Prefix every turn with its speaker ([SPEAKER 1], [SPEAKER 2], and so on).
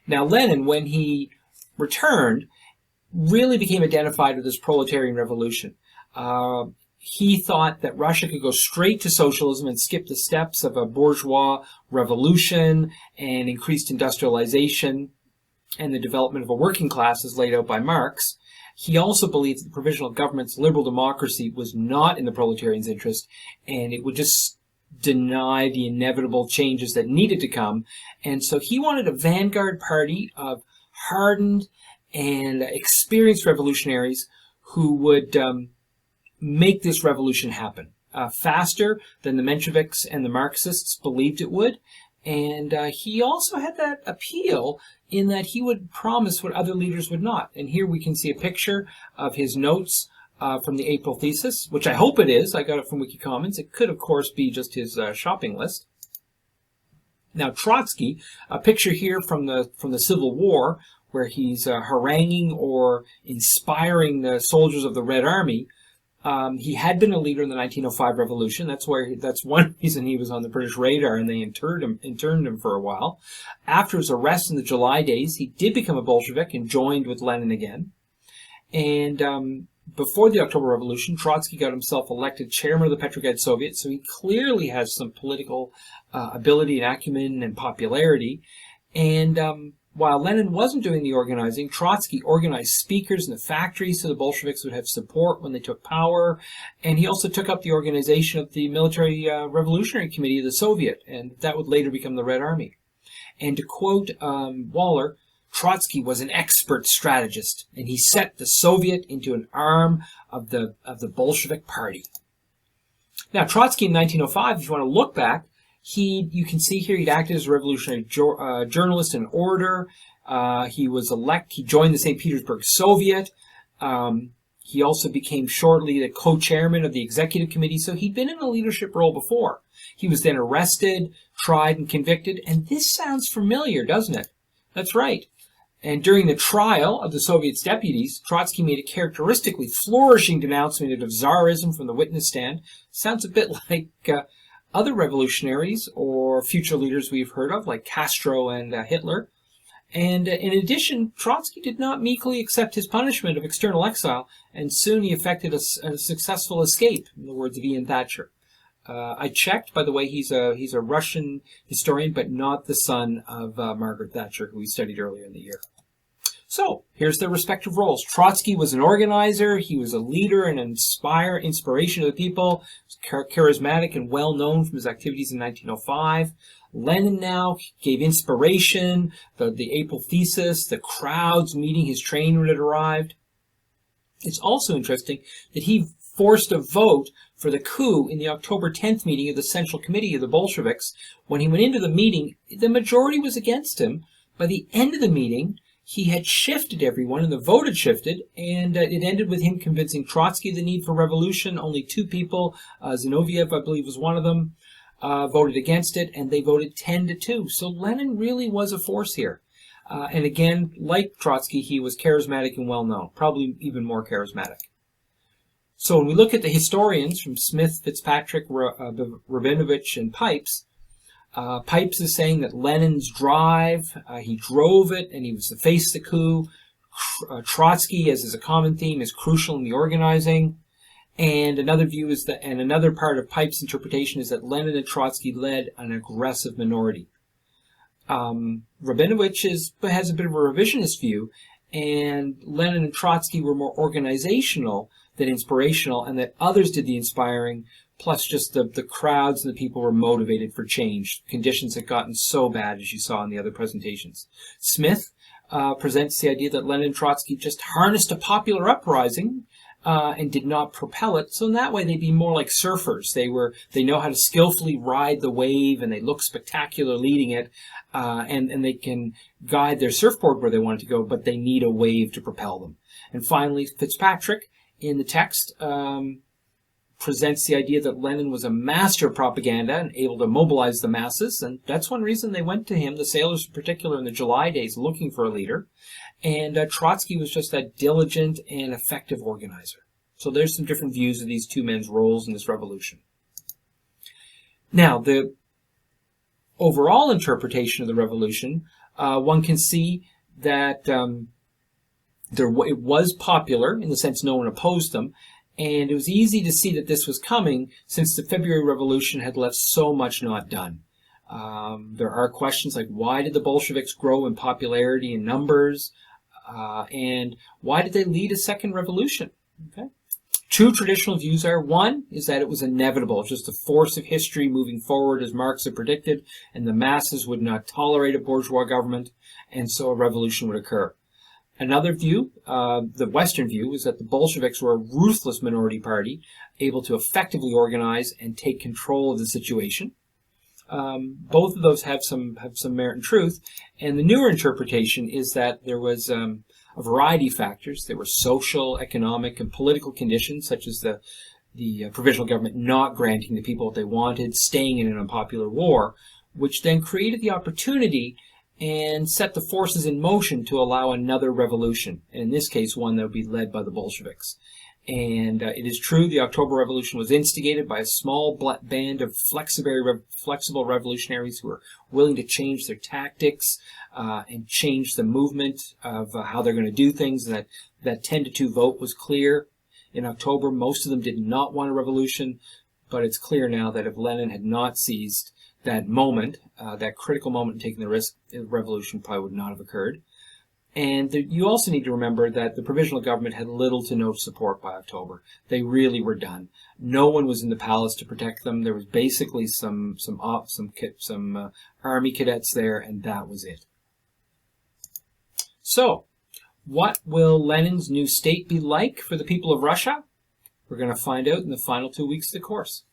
[SPEAKER 1] Now, Lenin, when he returned, really became identified with this proletarian revolution. He thought that Russia could go straight to socialism and skip the steps of a bourgeois revolution and increased industrialization and the development of a working class as laid out by Marx. He also believed that the provisional government's liberal democracy was not in the proletarians' interest, and it would just deny the inevitable changes that needed to come. And so he wanted a vanguard party of hardened and experienced revolutionaries who would make this revolution happen faster than the Mensheviks and the Marxists believed it would. And he also had that appeal in that he would promise what other leaders would not. And here we can see a picture of his notes from the April thesis, which I hope it is. I got it from Wiki Commons. It could, of course, be just his shopping list. Now, Trotsky, a picture here from the Civil War, where he's haranguing or inspiring the soldiers of the Red Army. He had been a leader in the 1905 revolution. That's one reason he was on the British radar, and they interned him for a while. After his arrest in the July days, he did become a Bolshevik and joined with Lenin again. And before the October Revolution, Trotsky got himself elected chairman of the Petrograd Soviet, so he clearly has some political ability and acumen and popularity. And while Lenin wasn't doing the organizing, Trotsky organized speakers in the factories so the Bolsheviks would have support when they took power. And he also took up the organization of the Military Revolutionary Committee of the Soviet, and that would later become the Red Army. And to quote Waller, Trotsky was an expert strategist, and he set the Soviet into an arm of the Bolshevik Party. Now, Trotsky in 1905, if you want to look back, you can see here he'd acted as a revolutionary journalist and orator. He joined the St. Petersburg Soviet. He also became shortly the co-chairman of the executive committee, so he'd been in a leadership role before. He was then arrested, tried, and convicted, and this sounds familiar, doesn't it? That's right. And during the trial of the Soviet's deputies, Trotsky made a characteristically flourishing denouncement of Tsarism from the witness stand. Sounds a bit like other revolutionaries or future leaders we've heard of, like Castro and Hitler. And in addition, Trotsky did not meekly accept his punishment of external exile, and soon he effected a successful escape, in the words of Ian Thatcher. I checked, by the way, he's a Russian historian, but not the son of Margaret Thatcher, who we studied earlier in the year. So, here's their respective roles. Trotsky was an organizer, he was a leader and inspiration to the people, charismatic and well known from his activities in 1905. Lenin now gave inspiration, the April thesis, the crowds meeting his train when it arrived. It's also interesting that he forced a vote for the coup in the October 10th meeting of the Central Committee of the Bolsheviks. When he went into the meeting, the majority was against him. By the end of the meeting, he had shifted everyone, and the vote had shifted, and it ended with him convincing Trotsky of the need for revolution. Only two people, Zinoviev, I believe, was one of them, voted against it, and they voted 10-2. So Lenin really was a force here. And again, like Trotsky, he was charismatic and well-known, probably even more charismatic. So when we look at the historians from Smith, Fitzpatrick, Rabinovich, and Pipes, Pipes is saying that Lenin's drive, he drove it, and he was the face of the coup. Trotsky, as is a common theme, is crucial in the organizing. And another view is that, and another part of Pipes' interpretation is that Lenin and Trotsky led an aggressive minority. Rabinovich has a bit of a revisionist view, and Lenin and Trotsky were more organizational than inspirational, and that others did the inspiring, plus just the crowds and the people were motivated for change. Conditions had gotten so bad, as you saw in the other presentations. Smith presents the idea that Lenin and Trotsky just harnessed a popular uprising and did not propel it, so in that way they'd be more like surfers. They know how to skillfully ride the wave, and they look spectacular leading it, and they can guide their surfboard where they want it to go, but they need a wave to propel them. And finally, Fitzpatrick, in the text, presents the idea that Lenin was a master of propaganda and able to mobilize the masses, and that's one reason they went to him, the sailors in particular, in the July days, looking for a leader. And Trotsky was just that diligent and effective organizer. So there's some different views of these two men's roles in this revolution. Now, the overall interpretation of the revolution one can see that it was popular in the sense no one opposed them, and it was easy to see that this was coming since the February Revolution had left so much not done. There are questions like, why did the Bolsheviks grow in popularity and numbers, and why did they lead a second revolution? Okay. Two traditional views are, one is that it was inevitable, just the force of history moving forward as Marx had predicted, and the masses would not tolerate a bourgeois government, and so a revolution would occur. Another view, the Western view, is that the Bolsheviks were a ruthless minority party, able to effectively organize and take control of the situation. Both of those have some merit and truth, and the newer interpretation is that there was a variety of factors. There were social, economic, and political conditions, such as the provisional government not granting the people what they wanted, staying in an unpopular war, which then created the opportunity and set the forces in motion to allow another revolution, and in this case one that would be led by the Bolsheviks. And it is true the October Revolution was instigated by a small band of flexible revolutionaries who were willing to change their tactics and change the movement of how they're going to do things. And that 10-2 vote was clear in October. Most of them did not want a revolution, but it's clear now that if Lenin had not seized that moment, that critical moment in taking the risk, the revolution probably would not have occurred. And you also need to remember that the provisional government had little to no support by October. They really were done. No one was in the palace to protect them. There was basically some army cadets there, and that was it. So, what will Lenin's new state be like for the people of Russia? We're going to find out in the final 2 weeks of the course.